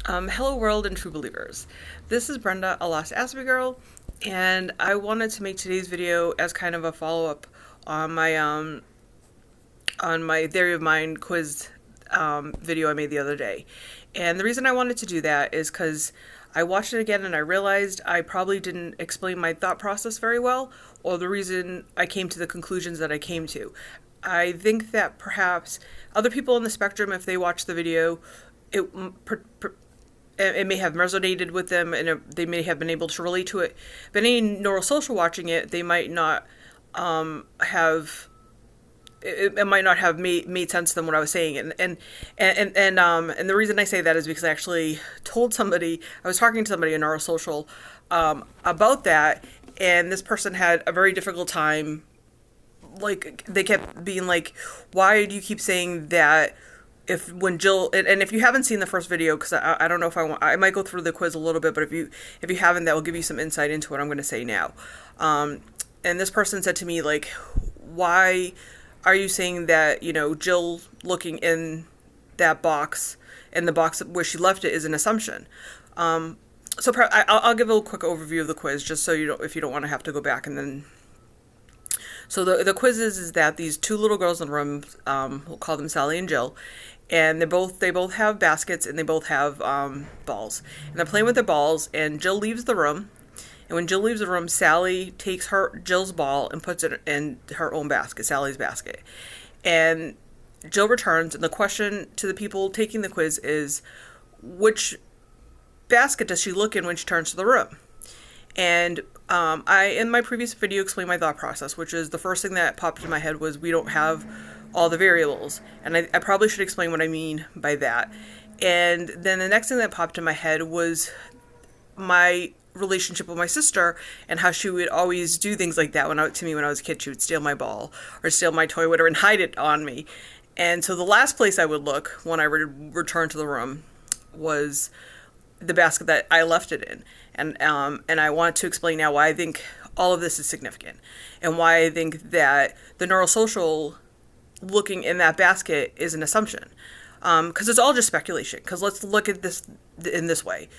Hello world and true believers. This is Brenda, a lost Aspie girl, and I wanted to make today's video as kind of a follow-up on my theory of mind quiz video I made the other day. And the reason I wanted to do that is because I watched it again and I realized I probably didn't explain my thought process very well, or the reason I came to the conclusions that I came to. I think that perhaps other people on the spectrum, if they watch the video, it may have resonated with them and they may have been able to relate to it. But any neurosocial watching it, they might not have it might not have made sense to them what I was saying. And the reason I say that is because I actually told somebody, I was talking to somebody in neurosocial about that, and this person had a very difficult time. Like, they kept being like, why do you keep saying that? When Jill, and if you haven't seen the first video, because I don't know if I might go through the quiz a little bit, but if you haven't, that will give you some insight into what I'm going to say now. And this person said to me, like, why are you saying that, Jill looking in that box, and the box where she left it, is an assumption? So I'll give a quick overview of the quiz, just so if you don't want to have to go back and then. So the quiz is that these two little girls in the room, we'll call them Sally and Jill, and they both have baskets and they both have balls, and they're playing with their balls. And Jill leaves the room, and when Jill leaves the room, Sally takes Jill's ball and puts it in her own basket, Sally's basket, and Jill returns. And the question to the people taking the quiz is, which basket does she look in when she turns to the room? And I, in my previous video, explained my thought process, which is the first thing that popped in my head was we don't have all the variables. And I probably should explain what I mean by that. And then the next thing that popped in my head was my relationship with my sister and how she would always do things like that to me when I was a kid. She would steal my ball or steal my toy, whatever, and hide it on me. And so the last place I would look when I returned to the room was the basket that I left it in. And I want to explain now why I think all of this is significant, and why I think that the neurosocial looking in that basket is an assumption. Because it's all just speculation. Because let's look at this in this way.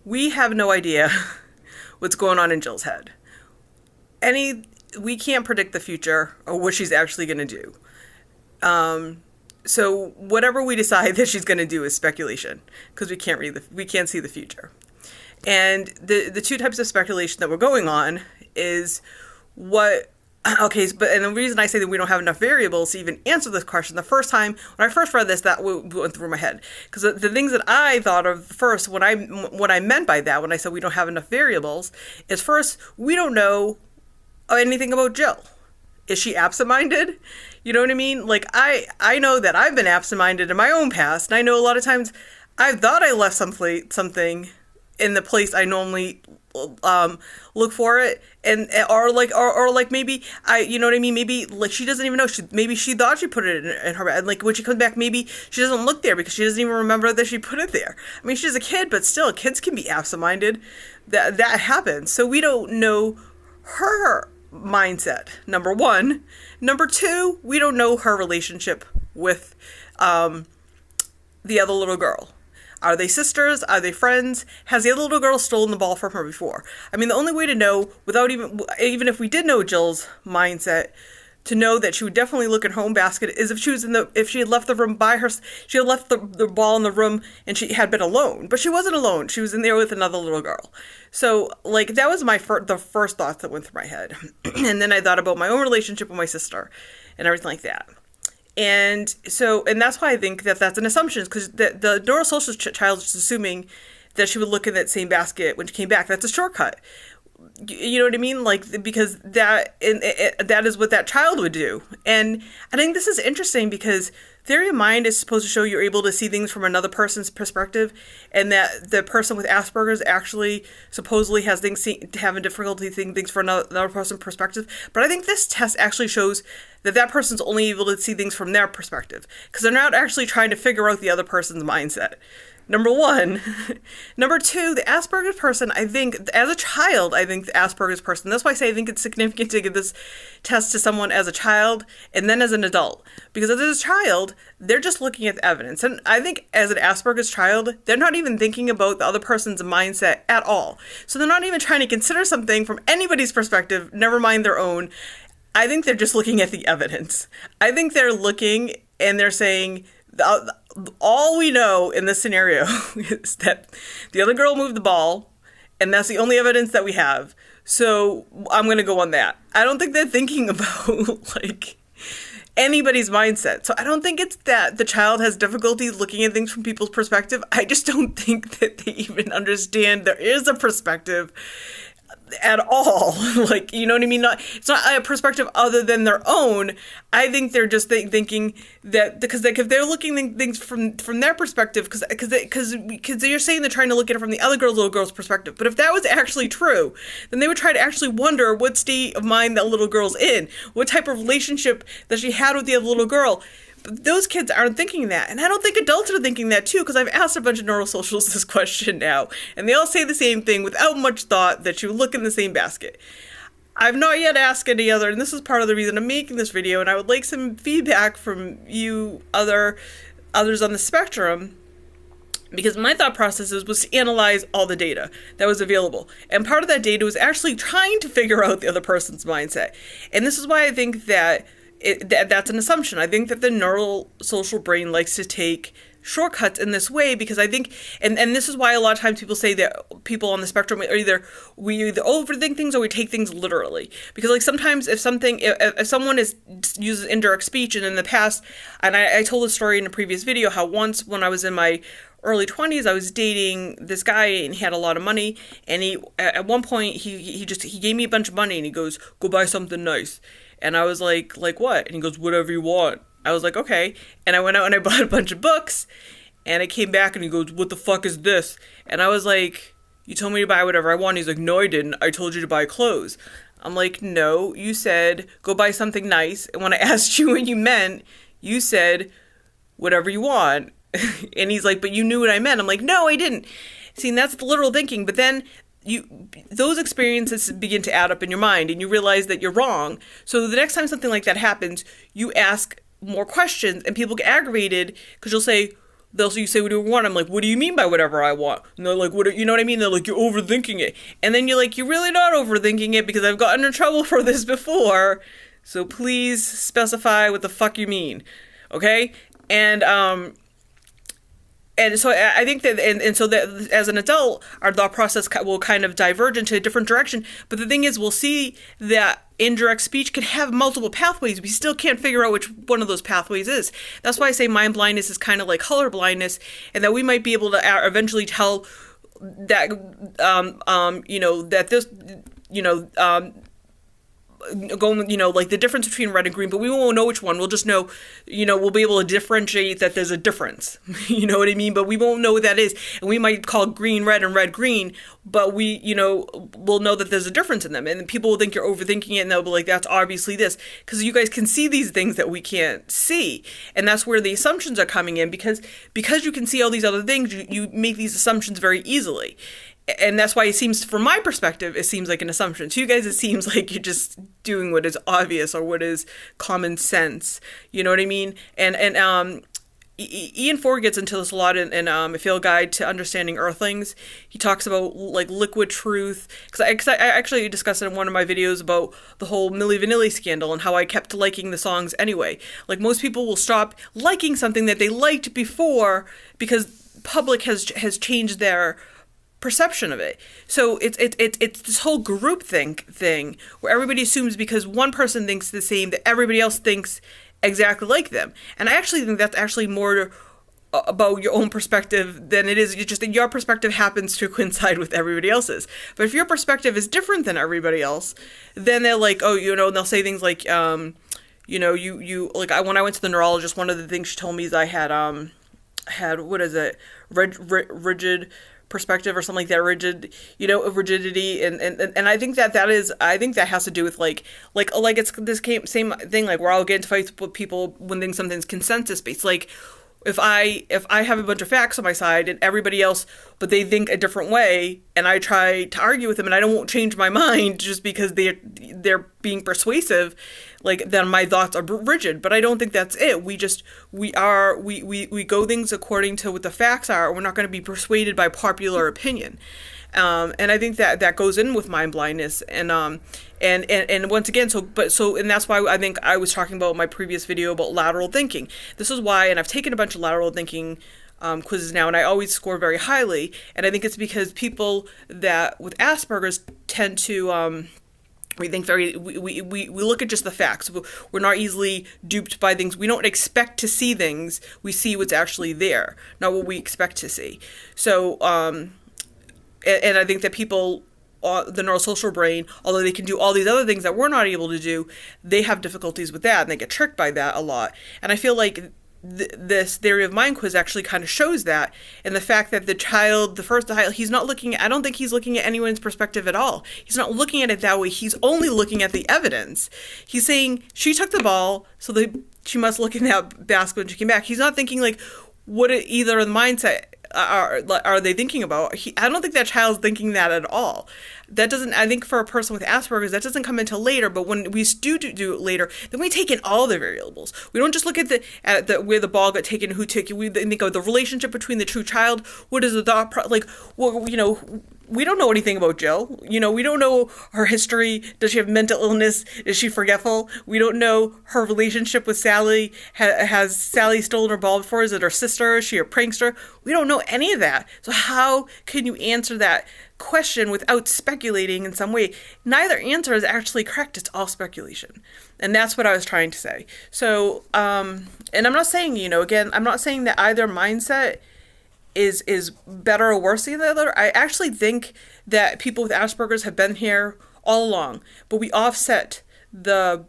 We have no idea what's going on in Jill's head. We can't predict the future or what she's actually going to do. So whatever we decide that she's going to do is speculation, because we can't see the future. And the two types of speculation that we're going on is and the reason I say that we don't have enough variables to even answer this question, the first time when I first read this, that went through my head, because the things that I thought of first, what I meant by that when I said we don't have enough variables, is first, we don't know anything about Jill. Is she absent-minded? You know what I mean? Like, I know that I've been absent-minded in my own past, and I know a lot of times I've thought I left something in the place I normally look for it, or maybe you know what I mean? Maybe like she doesn't even know. Maybe she thought she put it in her bag, and like when she comes back, maybe she doesn't look there because she doesn't even remember that she put it there. I mean, she's a kid, but still, kids can be absent-minded. That happens. So we don't know her mindset, number one. Number two, we don't know her relationship with the other little girl. Are they sisters? Are they friends? Has the other little girl stolen the ball from her before? I mean, the only way to know, without even if we did know Jill's mindset, to know that she would definitely look in her own basket, is if she had left the room she had left the ball in the room and she had been alone. But she wasn't alone. She was in there with another little girl. So, like, that was the first thoughts that went through my head. And then I thought about my own relationship with my sister and everything like that. And that's why I think that that's an assumption, because the neurosocial child is assuming that she would look in that same basket when she came back. That's a shortcut. You know what I mean? Like, because that is what that child would do. And I think this is interesting because theory of mind is supposed to show you're able to see things from another person's perspective, and that the person with Asperger's actually supposedly has having difficulty seeing things from another person's perspective. But I think this test actually shows that person's only able to see things from their perspective, because they're not actually trying to figure out the other person's mindset. Number one. Number two, the Asperger's person, I think, as a child, I think the Asperger's person, that's why I say I think it's significant to give this test to someone as a child and then as an adult. Because as a child, they're just looking at the evidence. And I think as an Asperger's child, they're not even thinking about the other person's mindset at all. So they're not even trying to consider something from anybody's perspective, never mind their own. I think they're just looking at the evidence. I think they're looking and they're saying, all we know in this scenario is that the other girl moved the ball, and that's the only evidence that we have. So I'm going to go on that. I don't think they're thinking about, like, anybody's mindset. So I don't think it's that the child has difficulty looking at things from people's perspective. I just don't think that they even understand there is a perspective at all. Like, you know what I mean? It's not a perspective other than their own. I think they're just thinking that because like if they're looking at things from their perspective, because you're saying they're trying to look at it from the other little girl's perspective. But if that was actually true, then they would try to actually wonder what state of mind that little girl's in, what type of relationship that she had with the other little girl. Those kids aren't thinking that. And I don't think adults are thinking that too, because I've asked a bunch of neurosocials this question now, and they all say the same thing without much thought, that you look in the same basket. I've not yet asked any other, and this is part of the reason I'm making this video, and I would like some feedback from you others on the spectrum, because my thought process was to analyze all the data that was available. And part of that data was actually trying to figure out the other person's mindset. And this is why I think that that's an assumption. I think that the neurosocial brain likes to take shortcuts in this way, because I think, and this is why a lot of times people say that people on the spectrum are we either overthink things or we take things literally. Because like sometimes if someone uses indirect speech, and in the past, and I told a story in a previous video how once when I was in my early 20s, I was dating this guy and he had a lot of money, and he at one point he gave me a bunch of money and he goes, "Go buy something nice." And I was like what? And he goes, "Whatever you want." I was like, okay. And I went out and I bought a bunch of books, and I came back and he goes, "What the fuck is this?" And I was like, "You told me to buy whatever I want." He's like, "No, I didn't. I told you to buy clothes." I'm like, "No, you said go buy something nice. And when I asked you what you meant, you said whatever you want." And he's like, "But you knew what I meant." I'm like, "No, I didn't." See, and that's the literal thinking. But then those experiences begin to add up in your mind, and you realize that you're wrong. So the next time something like that happens, you ask more questions, and people get aggravated because you say, "What do you want?" I'm like, "What do you mean by whatever I want?" And they're like, "What? You know what I mean?" They're like, "You're overthinking it." And then you're like, "You're really not overthinking it, because I've gotten in trouble for this before. So please specify what the fuck you mean." Okay? And so I think that, and so that as an adult, our thought process will kind of diverge into a different direction. But the thing is, we'll see that indirect speech can have multiple pathways. We still can't figure out which one of those pathways is. That's why I say mind blindness is kind of like color blindness, and that we might be able to eventually tell that, that this, going, like the difference between red and green, but we won't know which one. We'll just know, we'll be able to differentiate that there's a difference. You know what I mean? But we won't know what that is. And we might call green red and red green, but we'll know that there's a difference in them. And people will think you're overthinking it, and they'll be like, "That's obviously this." Because you guys can see these things that we can't see. And that's where the assumptions are coming in, because you can see all these other things, you make these assumptions very easily. And that's why it seems, from my perspective, it seems like an assumption. To you guys, it seems like you're just doing what is obvious or what is common sense. You know what I mean? And Ian Ford gets into this a lot in A Field Guide to Understanding Earthlings. He talks about like liquid truth. Because I actually discussed it in one of my videos about the whole Milli Vanilli scandal and how I kept liking the songs anyway. Like, most people will stop liking something that they liked before because public has changed their perception of it. So it's this whole groupthink thing where everybody assumes because one person thinks the same that everybody else thinks exactly like them. And I actually think that's actually more about your own perspective than it is just that your perspective happens to coincide with everybody else's. But if your perspective is different than everybody else, then they're like, oh, they'll say things like, when I went to the neurologist, one of the things she told me is I had what is it, rigid perspective or something like that, rigidity, and I think that has to do with like it's this same thing, like where I'll get into fights with people when something's consensus based. Like, if I have a bunch of facts on my side and everybody else, but they think a different way, and I try to argue with them, and I don't won't change my mind just because they're being persuasive, like then my thoughts are rigid. But I don't think that's it. We go things according to what the facts are. We're not going to be persuaded by popular opinion. And I think that goes in with mind blindness, and once again, and that's why I think I was talking about my previous video about lateral thinking. This is why, and I've taken a bunch of lateral thinking quizzes now, and I always score very highly. And I think it's because people that with Asperger's tend to we think we look at just the facts. We're not easily duped by things. We don't expect to see things. We see what's actually there, not what we expect to see. So and I think that people, the neurosocial brain, although they can do all these other things that we're not able to do, they have difficulties with that, and they get tricked by that a lot. And I feel like this theory of mind quiz actually kind of shows that, and the fact that the child, he's not looking, I don't think he's looking at anyone's perspective at all. He's not looking at it that way. He's only looking at the evidence. He's saying, she took the ball, so she must look in that basket when she came back. He's not thinking like, what either the mindset are they thinking about? I don't think that child's thinking that at all. That doesn't, I think for a person with Asperger's, that doesn't come until later, but when we do it later, then we take in all the variables. We don't just look at the where the ball got taken, who took it. We think of the relationship between the true child. What is the thought, we don't know anything about Jill. We don't know her history. Does she have mental illness? Is she forgetful? We don't know her relationship with Sally. Has Sally stolen her ball before? Is it her sister? Is she a prankster? We don't know any of that. So how can you answer that question without speculating in some way? Neither answer is actually correct. It's all speculation. And that's what I was trying to say. So, and I'm not saying, again, I'm not saying that either mindset is better or worse than the other. I actually think that people with Asperger's have been here all along, but we offset the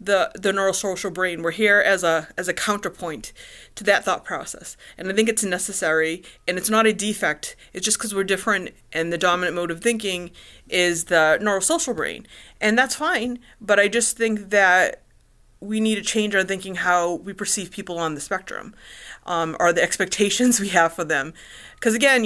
neurosocial brain. We're here as a counterpoint to that thought process. And I think it's necessary, and it's not a defect. It's just because we're different, and the dominant mode of thinking is the neurosocial brain. And that's fine, but I just think that we need to change our thinking, how we perceive people on the spectrum, or the expectations we have for them. Because again,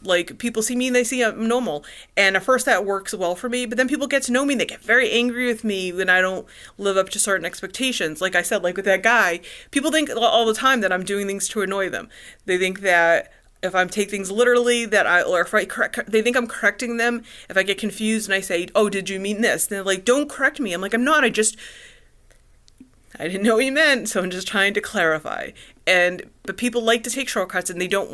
like people see me and they see I'm normal. And at first that works well for me, but then people get to know me and they get very angry with me when I don't live up to certain expectations. Like I said, like with that guy, people think all the time that I'm doing things to annoy them. They think that if I take things literally, they think I'm correcting them. If I get confused and I say, "Oh, did you mean this?" And they're like, "Don't correct me." I'm like, "I'm not. I didn't know what you meant, so I'm just trying to clarify." But people like to take shortcuts, and they don't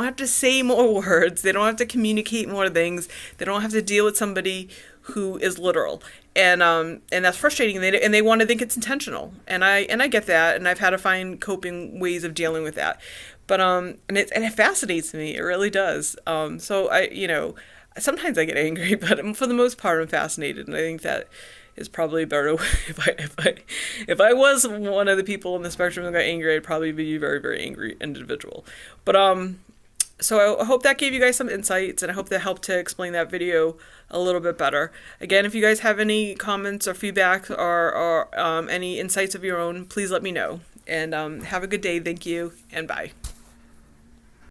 have to say more words. They don't have to communicate more things. They don't have to deal with somebody who is literal. And that's frustrating. And they want to think it's intentional. And I get that, and I've had to find coping ways of dealing with that. But and it fascinates me. It really does. So sometimes I get angry, but for the most part I'm fascinated, and I think that is probably better. If I was one of the people on the spectrum that got angry, I'd probably be a very, very angry individual. But so I hope that gave you guys some insights, and I hope that helped to explain that video a little bit better. Again, if you guys have any comments or feedback or any insights of your own, please let me know. And have a good day. Thank you, and bye.